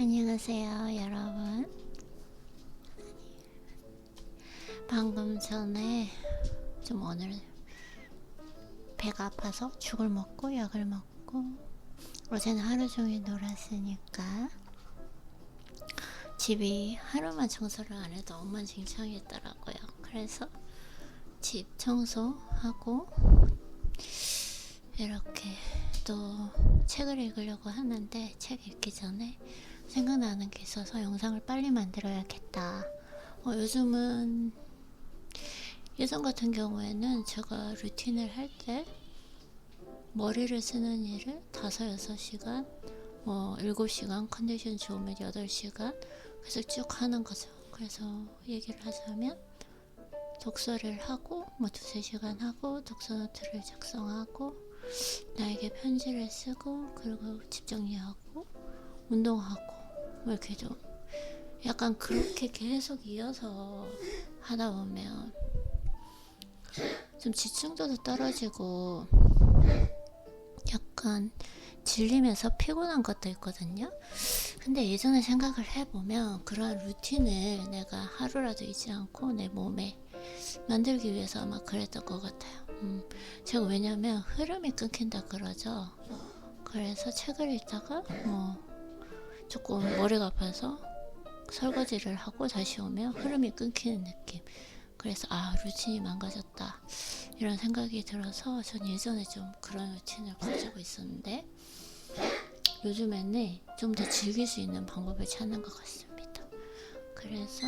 안녕하세요, 여러분. 방금 전에 좀 오늘 배가 아파서 죽을 먹고 약을 먹고 어제는 하루 종일 놀았으니까 집이 하루만 청소를 안 해도 엉망진창이었더라고요. 그래서 집 청소하고 이렇게 또 책을 읽으려고 하는데 책 읽기 전에 생각나는 게 있어서 영상을 빨리 만들어야겠다. 요즘은 예전 같은 경우에는 제가 루틴을 할 때 머리를 쓰는 일을 5-6시간 7시간 컨디션 좋으면 8시간 계속 쭉 하는 거죠. 그래서 얘기를 하자면 독서를 하고 2-3시간 하고 독서 노트를 작성하고 나에게 편지를 쓰고 그리고 집 정리하고 운동하고 이렇게 좀 약간 그렇게 계속 이어서 하다 보면 좀 집중도도 떨어지고 약간 질리면서 피곤한 것도 있거든요. 근데 예전에 생각을 해보면 그러한 루틴을 내가 하루라도 잊지 않고 내 몸에 만들기 위해서 아마 그랬던 것 같아요. 제가 왜냐면 흐름이 끊긴다 그러죠. 그래서 책을 읽다가 조금 머리가 아파서 설거지를 하고 다시 오면 흐름이 끊기는 느낌. 그래서 루틴이 망가졌다 이런 생각이 들어서 전 예전에 좀 그런 루틴을 가지고 있었는데 요즘에는 좀 더 즐길 수 있는 방법을 찾는 것 같습니다. 그래서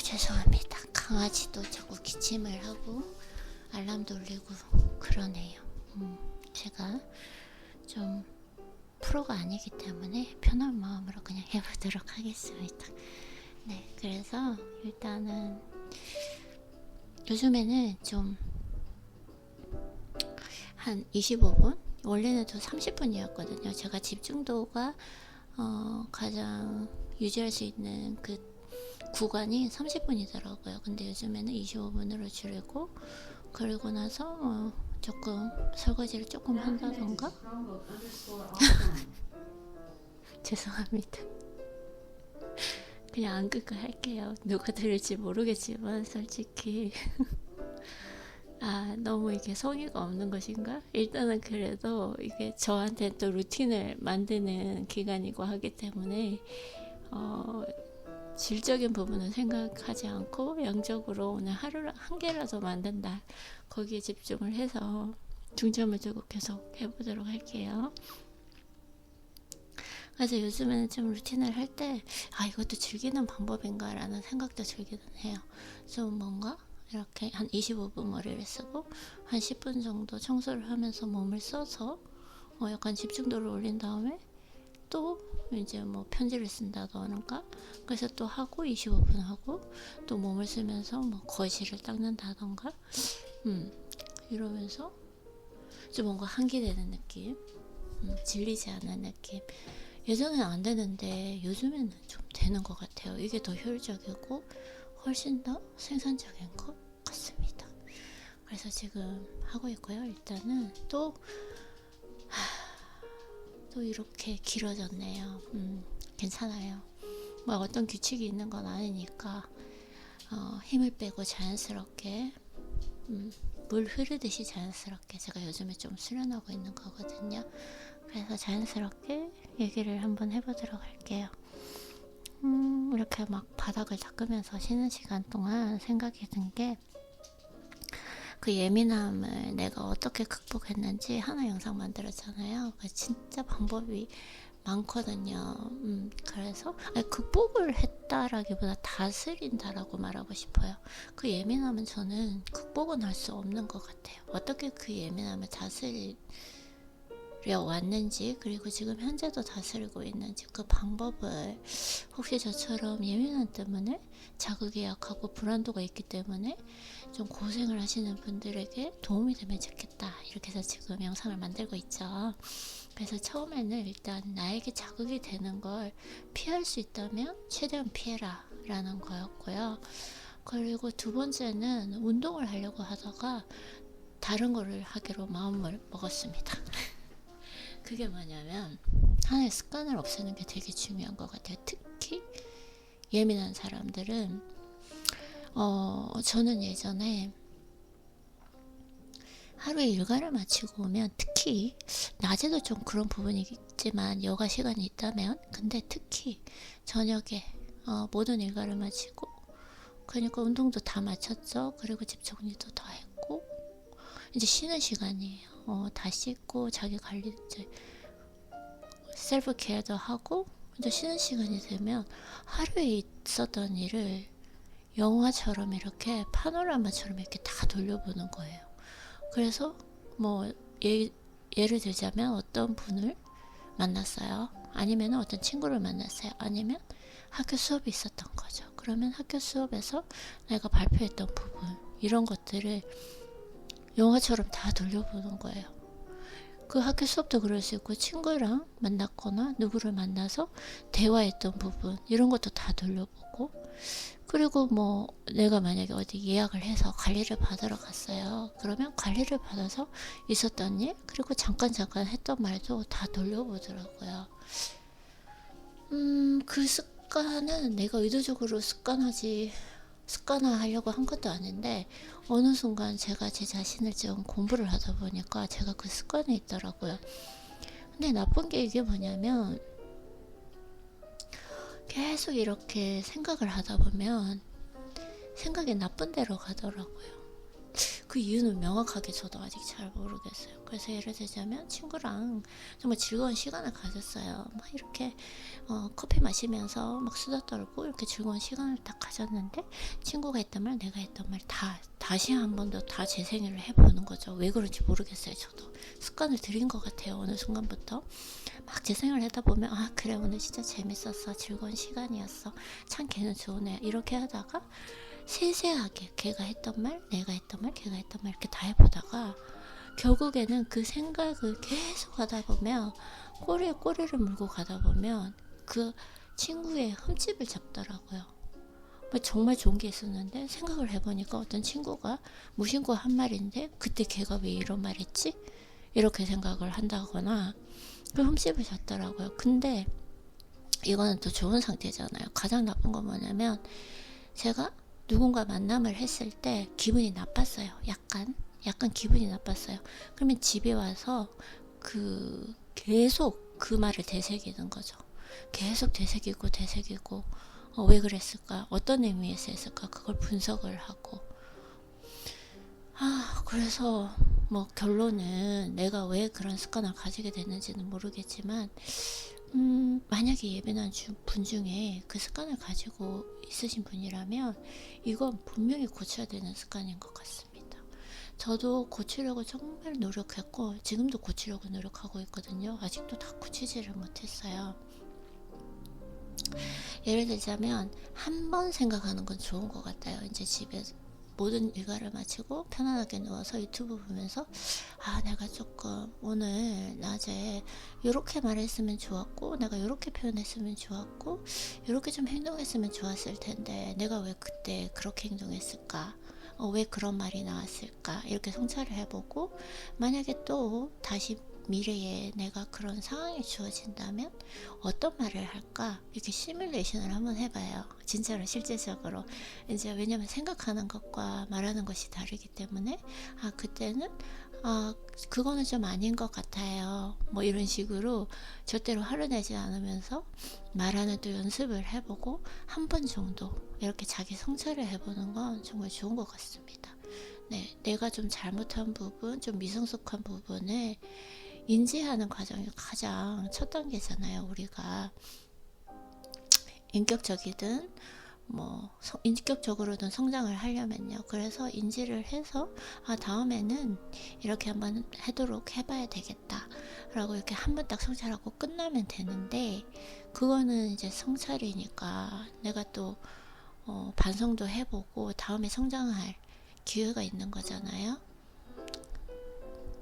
죄송합니다. 강아지도 자꾸 기침을 하고 알람도 울리고 그러네요. 제가 좀 프로가 아니기 때문에 편한 마음으로 그냥 해보도록 하겠습니다. 네, 그래서 일단은 요즘에는 좀 한 25분? 원래는 또 30분이었거든요. 제가 집중도가 가장 유지할 수 있는 그 구간이 30분이더라고요. 근데 요즘에는 25분으로 줄이고 그리고 나서 조금 설거지를 조금 한다던가 죄송합니다. 그냥 안 끄고 할게요. 누가 들을지 모르겠지만 솔직히 너무 이게 성의가 없는 것인가? 일단은 그래도 이게 저한테 또 루틴을 만드는 기간이고 하기 때문에 질적인 부분은 생각하지 않고 양적으로 오늘 하루를 한 개라도 만든다 거기에 집중을 해서 중점을 두고 계속 해보도록 할게요. 그래서 요즘에는 좀 루틴을 할 때 이것도 즐기는 방법인가 라는 생각도 들기는 해요. 좀 뭔가 이렇게 한 25분 머리를 쓰고 한 10분 정도 청소를 하면서 몸을 써서 약간 집중도를 올린 다음에 또 이제 편지를 쓴다던가 그래서 또 하고 25분 하고 또 몸을 쓰면서 거실을 닦는다던가 이러면서 좀 뭔가 환기되는 느낌, 질리지 않는 느낌. 예전에는 안 되는데 요즘에는 좀 되는 것 같아요. 이게 더 효율적이고 훨씬 더 생산적인 것 같습니다. 그래서 지금 하고 있고요. 일단은 또 이렇게 길어졌네요. 괜찮아요. 어떤 규칙이 있는 건 아니니까 힘을 빼고 자연스럽게 물 흐르듯이 자연스럽게 제가 요즘에 좀 수련하고 있는 거거든요. 그래서 자연스럽게 얘기를 한번 해보도록 할게요. 이렇게 바닥을 닦으면서 쉬는 시간 동안 생각이 든 게 그 예민함을 내가 어떻게 극복했는지 하나 영상 만들었잖아요. 진짜 방법이 많거든요. 그래서 극복을 했다라기보다 다스린다라고 말하고 싶어요. 그 예민함은 저는 극복은 할 수 없는 것 같아요. 어떻게 그 예민함을 다스려 왔는지 그리고 지금 현재도 다스리고 있는지 그 방법을 혹시 저처럼 예민함 때문에 자극이 약하고 불안도가 있기 때문에 좀 고생을 하시는 분들에게 도움이 되면 좋겠다 이렇게 해서 지금 영상을 만들고 있죠. 그래서 처음에는 일단 나에게 자극이 되는 걸 피할 수 있다면 최대한 피해라 라는 거였고요. 그리고 두 번째는 운동을 하려고 하다가 다른 거를 하기로 마음을 먹었습니다. 그게 뭐냐면 하나의 습관을 없애는 게 되게 중요한 것 같아요. 특히 예민한 사람들은 저는 예전에 하루에 일과를 마치고 오면, 특히 낮에도 좀 그런 부분이 있지만 여가 시간이 있다면, 근데 특히 저녁에 모든 일과를 마치고, 그러니까 운동도 다 마쳤죠. 그리고 집 정리도 다 했고 이제 쉬는 시간이에요. 다 씻고 자기 관리, 이제 셀프 케어도 하고 이제 쉬는 시간이 되면 하루에 있었던 일을 영화처럼 이렇게 파노라마처럼 이렇게 다 돌려보는 거예요. 그래서 뭐 예를 들자면 어떤 분을 만났어요. 아니면 어떤 친구를 만났어요. 아니면 학교 수업이 있었던 거죠. 그러면 학교 수업에서 내가 발표했던 부분, 이런 것들을 영화처럼 다 돌려보는 거예요. 그 학교 수업도 그럴 수 있고, 친구랑 만났거나 누구를 만나서 대화했던 부분, 이런 것도 다 돌려보고, 그리고 뭐 내가 만약에 어디 예약을 해서 관리를 받으러 갔어요. 그러면 관리를 받아서 있었던 일, 그리고 잠깐 했던 말도 다 돌려보더라고요. 그 습관은 내가 의도적으로 습관화하려고 한 것도 아닌데, 어느 순간 제가 제 자신을 좀 공부를 하다 보니까 제가 그 습관이 있더라고요. 근데 나쁜 게 이게 뭐냐면, 계속 이렇게 생각을 하다 보면 생각이 나쁜 데로 가더라고요. 그 이유는 명확하게 저도 아직 잘 모르겠어요. 그래서 예를 들자면 친구랑 정말 즐거운 시간을 가졌어요. 막 이렇게 커피 마시면서 막 수다 떨고 이렇게 즐거운 시간을 딱 가졌는데, 친구가 했던 말, 내가 했던 말 다시 한 번 더 다 재생을 해보는 거죠. 왜 그런지 모르겠어요. 저도 습관을 들인 것 같아요. 어느 순간부터 막 재생을 하다 보면, 아 그래, 오늘 진짜 재밌었어, 즐거운 시간이었어, 참 걔는 좋네, 이렇게 하다가 세세하게 걔가 했던 말, 내가 했던 말, 걔가 했던 말 이렇게 다 해보다가 결국에는 그 생각을 계속 하다 보면, 꼬리에 꼬리를 물고 가다 보면 그 친구의 흠집을 잡더라고요. 뭐 정말 좋은 게 있었는데 생각을 해보니까 어떤 친구가 무심코 한 말인데 그때 걔가 왜 이런 말 했지? 이렇게 생각을 한다거나 그 흠집을 잡더라고요. 근데 이거는 또 좋은 상태잖아요. 가장 나쁜 건 뭐냐면, 제가 누군가 만남을 했을 때 기분이 나빴어요. 약간 기분이 나빴어요. 그러면 집에 와서 계속 그 말을 되새기는 거죠. 계속 되새기고 왜 그랬을까? 어떤 의미에서 했을까? 그걸 분석을 하고. 그래서 뭐 결론은 내가 왜 그런 습관을 가지게 됐는지는 모르겠지만, 만약에 예민한 분 중에 그 습관을 가지고 있으신 분이라면 이건 분명히 고쳐야 되는 습관인 것 같습니다. 저도 고치려고 정말 노력했고 지금도 고치려고 노력하고 있거든요. 아직도 다 고치지를 못했어요. 예를 들자면 한 번 생각하는 건 좋은 것 같아요. 이제 집에서 모든 일과를 마치고 편안하게 누워서 유튜브 보면서, 내가 조금 오늘 낮에 이렇게 말했으면 좋았고, 내가 이렇게 표현했으면 좋았고, 이렇게 좀 행동했으면 좋았을 텐데 내가 왜 그때 그렇게 행동했을까? 왜 그런 말이 나왔을까? 이렇게 성찰을 해보고, 만약에 또 다시 미래에 내가 그런 상황이 주어진다면 어떤 말을 할까? 이렇게 시뮬레이션을 한번 해봐요. 진짜로 실제적으로. 이제 왜냐면 생각하는 것과 말하는 것이 다르기 때문에, 그때는 그거는 좀 아닌 것 같아요. 뭐 이런 식으로 절대로 화를 내지 않으면서 말하는 또 연습을 해보고 한 번 정도 이렇게 자기 성찰을 해보는 건 정말 좋은 것 같습니다. 네, 내가 좀 잘못한 부분, 좀 미성숙한 부분을 인지하는 과정이 가장 첫 단계잖아요. 우리가 인격적이든 뭐 인격적으로든 성장을 하려면요. 그래서 인지를 해서 다음에는 이렇게 한번 해봐야 되겠다 라고 이렇게 한번 딱 성찰하고 끝나면 되는데, 그거는 이제 성찰이니까 내가 또 반성도 해보고 다음에 성장할 기회가 있는 거잖아요.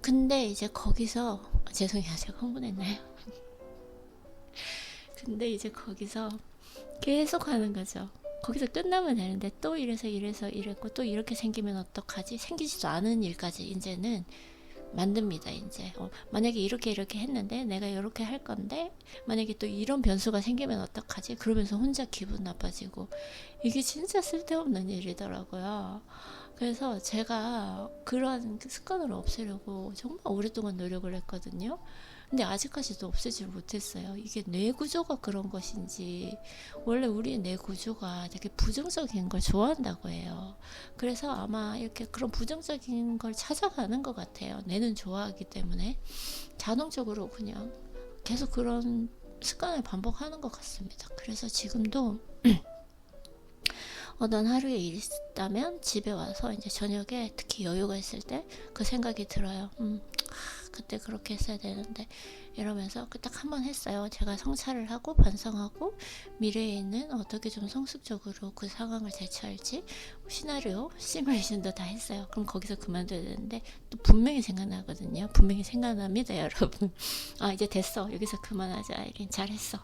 근데 이제 거기서 죄송해요, 제가 흥분했나요? 근데 이제 거기서 계속 하는 거죠. 거기서 끝나면 되는데 또 이래서 이랬고 또 이렇게 생기면 어떡하지? 생기지도 않은 일까지 이제는 만듭니다. 이제 만약에 이렇게 했는데 내가 이렇게 할 건데 만약에 또 이런 변수가 생기면 어떡하지? 그러면서 혼자 기분 나빠지고 이게 진짜 쓸데없는 일이더라고요. 그래서 제가 그러한 습관을 없애려고 정말 오랫동안 노력을 했거든요. 근데 아직까지도 없애질 못했어요. 이게 뇌 구조가 그런 것인지 원래 우리 뇌 구조가 되게 부정적인 걸 좋아한다고 해요. 그래서 아마 이렇게 그런 부정적인 걸 찾아가는 것 같아요. 뇌는 좋아하기 때문에 자동적으로 그냥 계속 그런 습관을 반복하는 것 같습니다. 그래서 지금도 어떤 하루에 일이 있다면 집에 와서 이제 저녁에 특히 여유가 있을 때 그 생각이 들어요. 그때 그렇게 했어야 되는데 이러면서 딱 한 번 했어요. 제가 성찰을 하고 반성하고 미래에 있는 어떻게 좀 성숙적으로 그 상황을 대처할지 시나리오, 시뮬레이션도 다 했어요. 그럼 거기서 그만둬야 되는데 또 분명히 생각나거든요. 분명히 생각납니다, 여러분. 아, 이제 됐어. 여기서 그만하자. 이린 잘했어.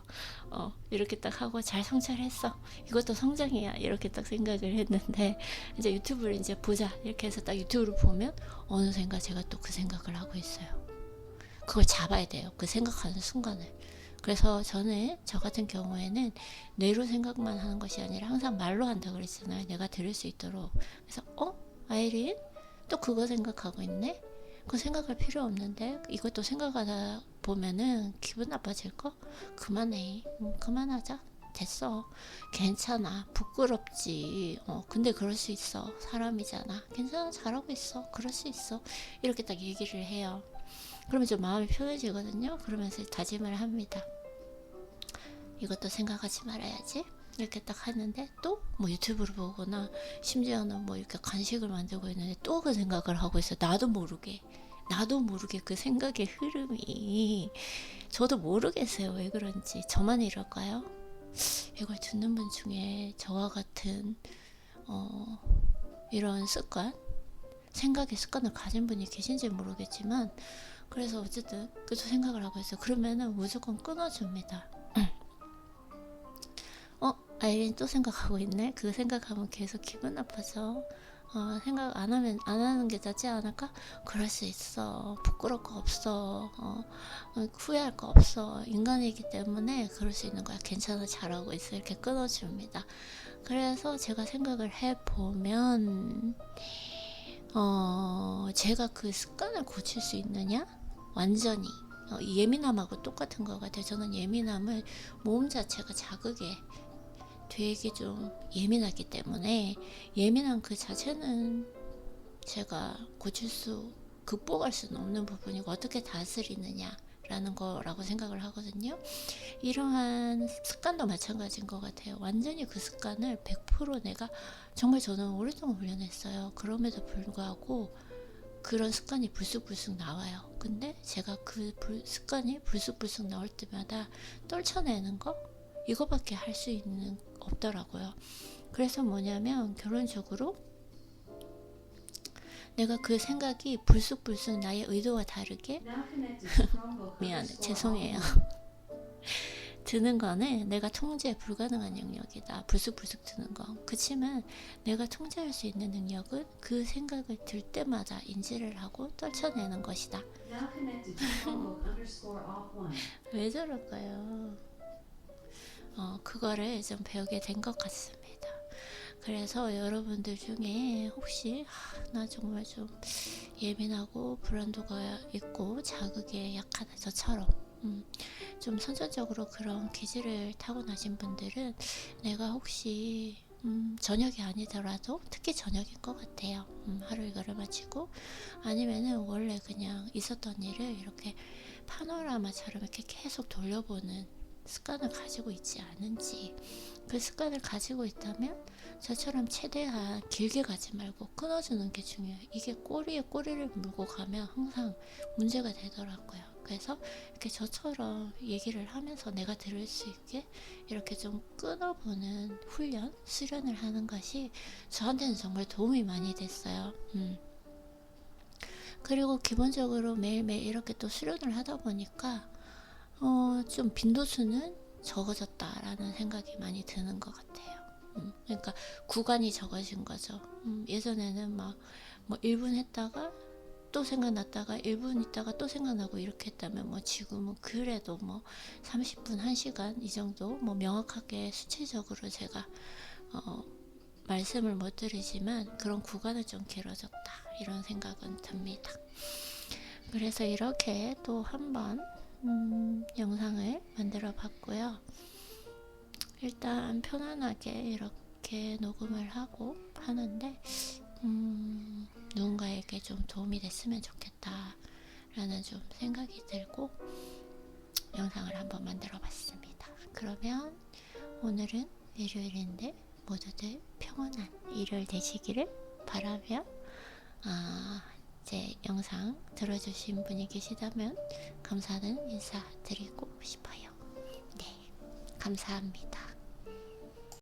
이렇게 딱 하고 잘 성찰했어. 이것도 성장이야. 이렇게 딱 생각을 했는데 이제 유튜브를 이제 보자. 이렇게 해서 딱 유튜브를 보면 어느샌가 제가 또 그 생각을 하고 있어요. 그걸 잡아야 돼요. 그 생각하는 순간을. 그래서 저는 저 같은 경우에는 뇌로 생각만 하는 것이 아니라 항상 말로 한다고 그랬잖아요. 내가 들을 수 있도록. 그래서 아이린 또 그거 생각하고 있네? 그거 생각할 필요 없는데 이것도 생각하다 보면은 기분 나빠질까? 그만해. 그만하자. 됐어. 괜찮아. 부끄럽지. 근데 그럴 수 있어. 사람이잖아. 괜찮아. 잘하고 있어. 그럴 수 있어. 이렇게 딱 얘기를 해요. 그러면 좀 마음이 편해지거든요. 그러면서 다짐을 합니다. 이것도 생각하지 말아야지. 이렇게 딱 하는데 또 뭐 유튜브를 보거나 심지어는 뭐 이렇게 간식을 만들고 있는데 또 그 생각을 하고 있어. 나도 모르게 그 생각의 흐름이 저도 모르겠어요. 왜 그런지. 저만 이럴까요? 이걸 듣는 분 중에 저와 같은 이런 습관, 생각의 습관을 가진 분이 계신지 모르겠지만 그래서 어쨌든 그저 생각을 하고 있어요. 그러면은 무조건 끊어줍니다. 아이린 또 생각하고 있네. 그거 생각하면 계속 기분 나빠져. 생각 안 하는 게 낫지 않을까? 그럴 수 있어. 부끄러울 거 없어. 후회할 거 없어. 인간이기 때문에 그럴 수 있는 거야. 괜찮아. 잘하고 있어. 이렇게 끊어줍니다. 그래서 제가 생각을 해보면 제가 그 습관을 고칠 수 있느냐? 완전히 예민함하고 똑같은 것 같아요. 저는 예민함을 몸 자체가 자극에 되게 좀 예민하기 때문에 예민한 그 자체는 제가 극복할 수는 없는 부분이고 어떻게 다스리느냐 라는 거라고 생각을 하거든요. 이러한 습관도 마찬가지인 것 같아요. 완전히 그 습관을 100% 내가 정말 저는 오랫동안 훈련했어요. 그럼에도 불구하고 그런 습관이 불쑥불쑥 나와요. 근데 제가 그 습관이 불쑥불쑥 나올 때마다 떨쳐내는 거 이거밖에 할 수 있는 없더라고요. 그래서 뭐냐면 결론적으로 내가 그 생각이 불쑥불쑥 나의 의도와 다르게 미안해 죄송해요 드는 거는 내가 통제 불가능한 영역이다. 불쑥불쑥 드는 거. 그치만 내가 통제할 수 있는 능력은 그 생각을 들 때마다 인지를 하고 떨쳐내는 것이다. 왜 저럴까요? 그거를 좀 배우게 된 것 같습니다. 그래서 여러분들 중에 혹시 나 정말 좀 예민하고 불안도가 있고 자극에 약하다 저처럼 좀 선천적으로 그런 기질을 타고나신 분들은 내가 혹시 저녁이 아니더라도 특히 저녁인 것 같아요. 하루 일과를 마치고 아니면은 원래 그냥 있었던 일을 이렇게 파노라마처럼 이렇게 계속 돌려보는 습관을 가지고 있지 않은지 그 습관을 가지고 있다면 저처럼 최대한 길게 가지 말고 끊어주는 게 중요해요. 이게 꼬리에 꼬리를 물고 가면 항상 문제가 되더라고요. 그래서 이렇게 저처럼 얘기를 하면서 내가 들을 수 있게 이렇게 좀 끊어보는 훈련, 수련을 하는 것이 저한테는 정말 도움이 많이 됐어요. 그리고 기본적으로 매일매일 이렇게 또 수련을 하다 보니까 좀 빈도수는 적어졌다라는 생각이 많이 드는 것 같아요. 그러니까 구간이 적어진 거죠. 예전에는 막 뭐 1분 했다가 또 생각났다가 1분 있다가 또 생각나고 이렇게 했다면 뭐 지금은 그래도 뭐 30분, 1시간 이 정도 뭐 명확하게 수치적으로 제가 말씀을 못 드리지만 그런 구간은 좀 길어졌다 이런 생각은 듭니다. 그래서 이렇게 또 한번 영상을 만들어 봤고요. 일단 편안하게 이렇게 녹음을 하고 하는데 누군가에게 좀 도움이 됐으면 좋겠다 라는 좀 생각이 들고 영상을 한번 만들어 봤습니다. 그러면 오늘은 일요일인데 모두들 평온한 일요일 되시기를 바라며 제 영상 들어주신 분이 계시다면 감사하는 인사 드리고 싶어요. 네, 감사합니다.